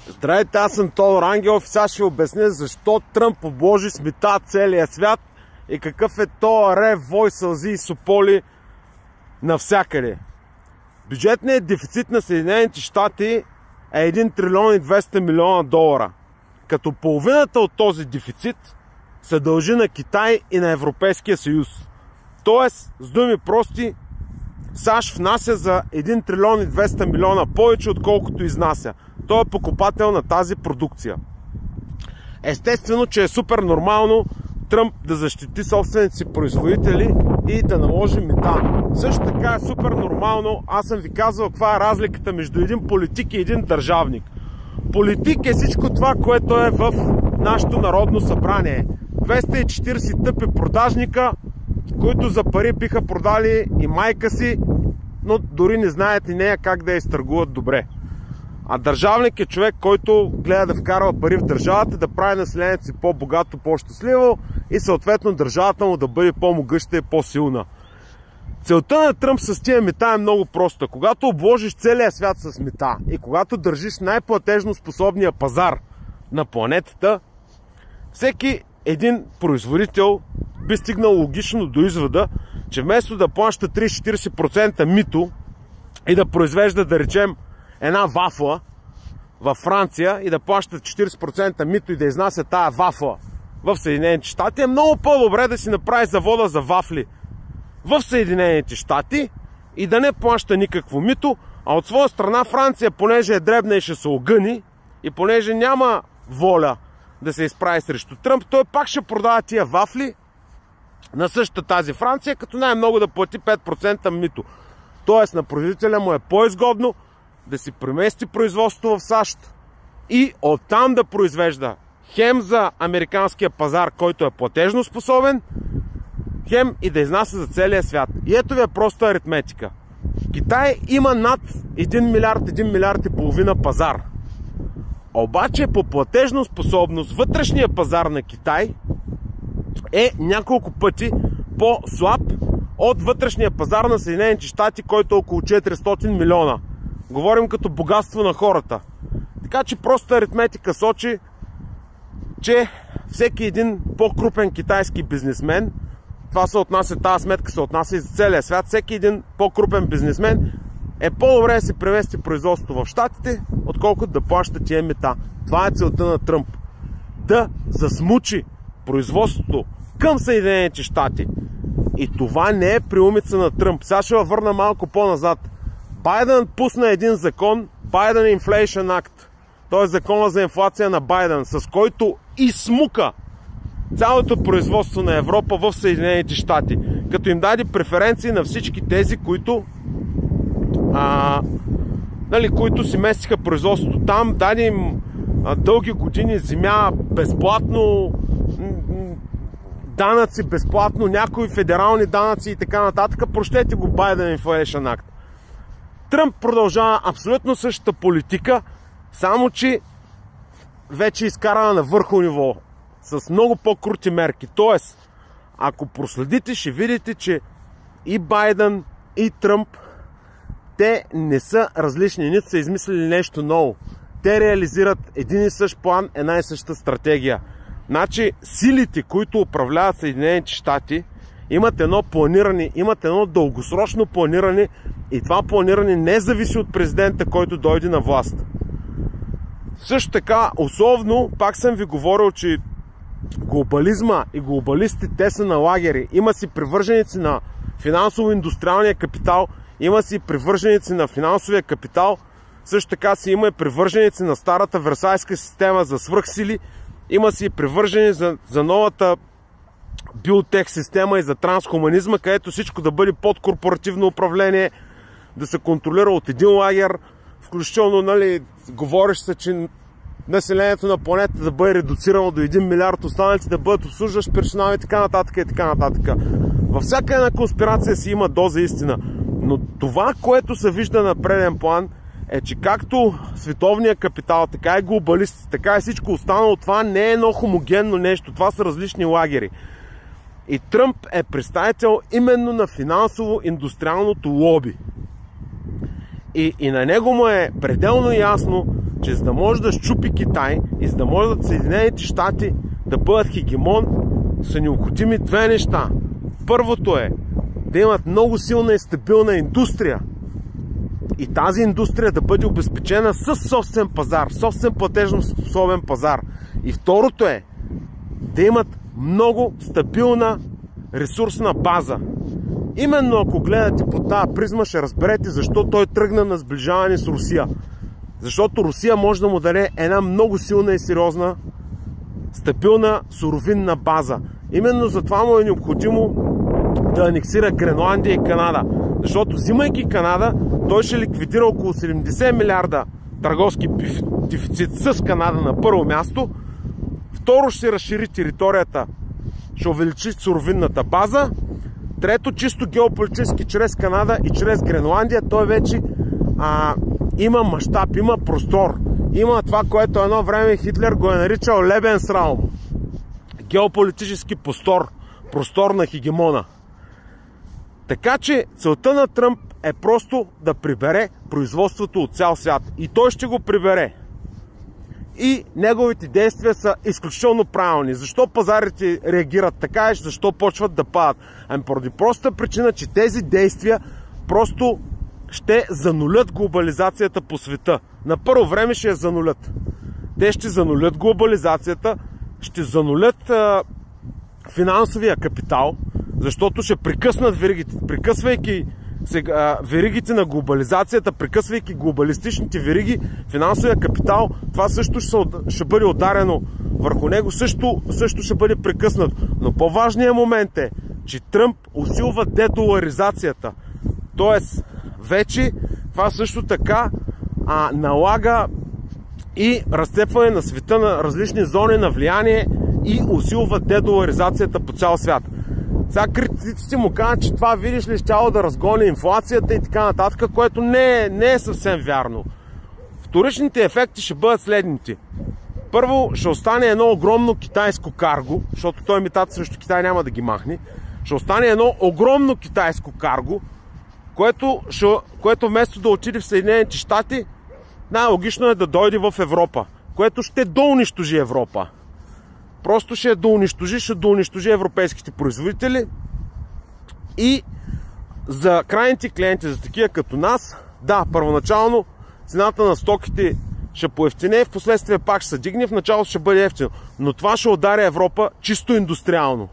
Здравейте, аз съм Тодор Ангелов и сега ще обясня защо Тръмп обложи с мита целия свят и какъв е то рев, вой, сълзи и сополи навсякъде. Бюджетният дефицит на Съединените щати е 1 трилион и 200 милиона долара, като половината от този дефицит се дължи на Китай и на Европейския съюз. Тоест, с думи прости, САЩ внася за 1 трилион и 200 милиона повече, отколкото изнася. Той е покупател на тази продукция. Естествено, че е супер нормално Тръмп да защити собствените си производители и да наложи мита. Също така е супер нормално, аз съм ви казвал каква е разликата между един политик и един държавник. Политик е всичко това, което е в нашето народно събрание. 240 тъпи продажника, които за пари биха продали и майка си, но дори не знаят и нея как да я изтъргуват добре. А държавник е човек, който гледа да вкарва пари в държавата, да прави населението си по-богато, по-щастливо и съответно държавата му да бъде по-могъща и по-силна. Целта на Тръмп с тия мита е много проста. Когато обложиш целия свят с мита и когато държиш най-платежно способния пазар на планетата, всеки един производител би стигнал логично до извода, че вместо да плаща 30-40% мито и да произвежда, да речем, една вафла във Франция и да плаща 40% мито и да изнася тая вафла в Съединените щати, е много по-добре да си направи завода за вафли в Съединените щати и да не плаща никакво мито, а от своя страна Франция, понеже е дребна и ще се огъни и понеже няма воля да се изправи срещу Тръмп, той пак ще продава тия вафли на същата тази Франция, като най-много да плати 5% мито. Тоест на производителя му е по-изгодно да си премести производството в САЩ и оттам да произвежда хем за американския пазар, който е платежно способен, хем и да изнася за целия свят. И ето ви е проста аритметика. Китай има над 1 милиард и половина пазар. Обаче по платежна способност вътрешния пазар на Китай е няколко пъти по-слаб от вътрешния пазар на Съединените щати, който е около 400 милиона. Говорим като богатство на хората. Така че проста аритметика сочи, че всеки един по-крупен китайски бизнесмен, това се отнася, тази сметка се отнася и за целия свят, всеки един по-крупен бизнесмен е по-добре да си премести производството в щатите, отколкото да плаща тия мита. Това е целта на Тръмп. Да засмучи производството към Съединените щати. И това не е приумица на Тръмп. Сега ще върна малко по-назад. Байден пусна един закон, Biden Inflation Act. Той е закона за инфлация на Байден, с който изсмука цялото производство на Европа в Съединените щати. Като им даде преференции на всички тези, които които си местиха производството там, даде им дълги години земя безплатно, данъци безплатно, някои федерални данъци и така нататък. Прощете го Biden Inflation Act. Тръмп продължава абсолютно същата политика, само че вече изкарана на върхово ниво, с много по-крути мерки. Тоест, ако проследите, ще видите, че и Байден, и Тръмп, те не са различни, нито са измислили нещо ново. Те реализират един и същ план, една и съща стратегия. Значи, силите, които управляват Съединените щати, имат едно планиране, имат едно дългосрочно планиране и това планиране не зависи от президента, който дойде на власт. Също така, условно, пак съм ви говорил, че глобализма и глобалистите, те са на лагери. Има си привърженици на финансово-индустриалния капитал, има си привърженици на финансовия капитал, също така си има и привърженици на старата версайска система за свръхсили, има си привържени за новата биотех система и за трансхуманизма, където всичко да бъде под корпоративно управление, да се контролира от един лагер, включително, говориш се, че населението на планетата да бъде редуцирано до 1 милиард, останалите да бъдат обслужващ персонал и така нататък и така нататък. Във всяка една конспирация си има доза истина. Но това, което се вижда на преден план, е, че както световният капитал, така и глобалистите, така и всичко останало, това не е едно хомогенно нещо, това са различни лагери. И Тръмп е представител именно на финансово-индустриалното лоби. И на него му е пределно ясно, че за да може да щупи Китай и за да може да Съединените щати да бъдат хегемон, са необходими две неща. Първото е да имат много силна и стабилна индустрия и тази индустрия да бъде обезпечена със собствен пазар, собствен платежно-способен пазар. И второто е да имат много стабилна ресурсна база. Именно ако гледате по тази призма, ще разберете защо той тръгна на сближаване с Русия. Защото Русия може да му даде една много силна и сериозна стабилна суровинна база. Именно затова му е необходимо да анексира Гренландия и Канада. Защото взимайки Канада, той ще ликвидира около 70 милиарда търговски дефицит с Канада на първо място. Второ, ще разшири територията, ще увеличи суровинната база. Трето, чисто геополитически, чрез Канада и чрез Гренландия, той вече има мащаб, има простор. Има това, което едно време Хитлер го е наричал Лебенсраум. Геополитически простор на хегемона. Така че целта на Тръмп е просто да прибере производството от цял свят. И той ще го прибере. И неговите действия са изключително правилни. Защо пазарите реагират така и защо почват да падат? Ами поради простата причина, че тези действия просто ще занулят глобализацията по света. На първо време ще я занулят. Те ще занулят глобализацията, ще занулят финансовия капитал, защото ще прекъснат веригите. Прекъсвайки веригите на глобализацията, прекъсвайки глобалистичните вериги, финансовия капитал, това също ще бъде ударено върху него, също ще бъде прекъснат. Но по-важният момент е, че Тръмп усилва дедоларизацията. Тоест, вече това също така налага и разцепване на света на различни зони на влияние и усилва дедоларизацията по цял свят. Сега критиците му казват, че това, видиш ли, щяло да разгони инфлацията и така нататък, което не е съвсем вярно. Вторичните ефекти ще бъдат следните. Първо, ще остане едно огромно китайско карго, защото той митата срещу Китай няма да ги махне. Ще остане едно огромно китайско карго, което вместо да отиде в Съединените щати, най-логично е да дойде в Европа, което ще доунищожи Европа. Просто ще доунищожи европейските производители и за крайните клиенти, за такива като нас, да, първоначално цената на стоките ще поевтине, в последствие пак ще се дигне, в началото ще бъде ефтино. Но това ще удари Европа чисто индустриално,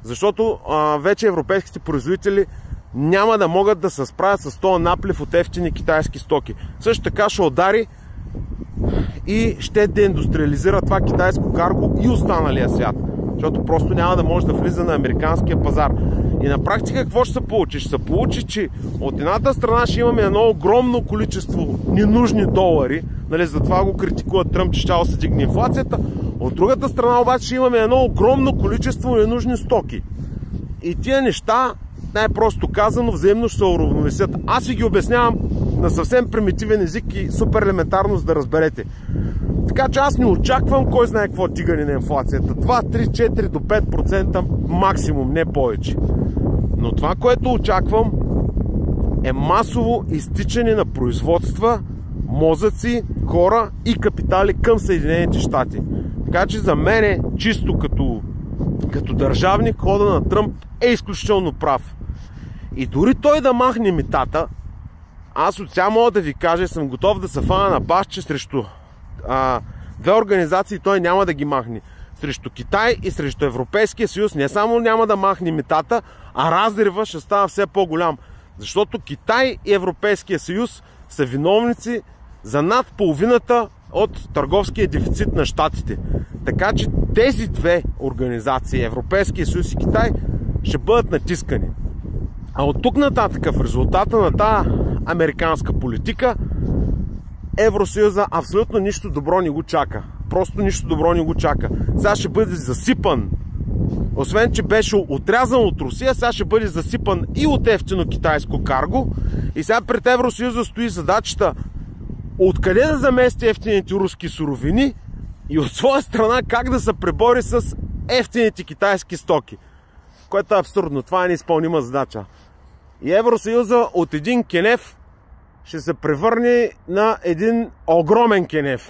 защото вече европейските производители няма да могат да се справят с този наплив от ефтини китайски стоки. Също така ще удари и ще деиндустриализира това китайско карго и останалия свят. Защото просто няма да може да влиза на американския пазар. И на практика какво ще се получи? Ще се получи, че от едната страна ще имаме едно огромно количество ненужни долари, нали, затова го критикуват Тръмп, че ще се дигне инфлацията. От другата страна обаче ще имаме едно огромно количество ненужни стоки. И тия неща, най-просто казано, взаимно ще се уравновесят. Аз ви ги обяснявам на съвсем примитивен език и супер елементарно, за да разберете. Така че аз не очаквам кой знае какво дигане на инфлацията. 2, 3, 4 до 5% максимум, не повече. Но това, което очаквам, е масово изтичане на производства, мозъци, хора и капитали към Съединените щати. Така че за мен, чисто като държавник, хода на Тръмп е изключително прав. И дори той да махне митата, аз от сега мога да ви кажа, съм готов да се фана на баш, че срещу две организации той няма да ги махне. Срещу Китай и срещу Европейския съюз не само няма да махне митата, а разрива ще става все по-голям. Защото Китай и Европейския съюз са виновници за над половината от търговския дефицит на щатите. Така че тези две организации, Европейския съюз и Китай, ще бъдат натискани. А от тук нататък, в резултата на тази американска политика, Евросъюза абсолютно нищо добро не го чака. Просто нищо добро не го чака. Сега ще бъде засипан. Освен, че беше отрязан от Русия, сега ще бъде засипан и от ефтино китайско карго. И сега пред Евросъюза стои задачата откъде да замести ефтините руски суровини и от своя страна как да се пребори с ефтините китайски стоки. Което е абсурдно. Това е неизпълнима задача. И Евросъюза от един кенеф ще се превърне на един огромен кенеф.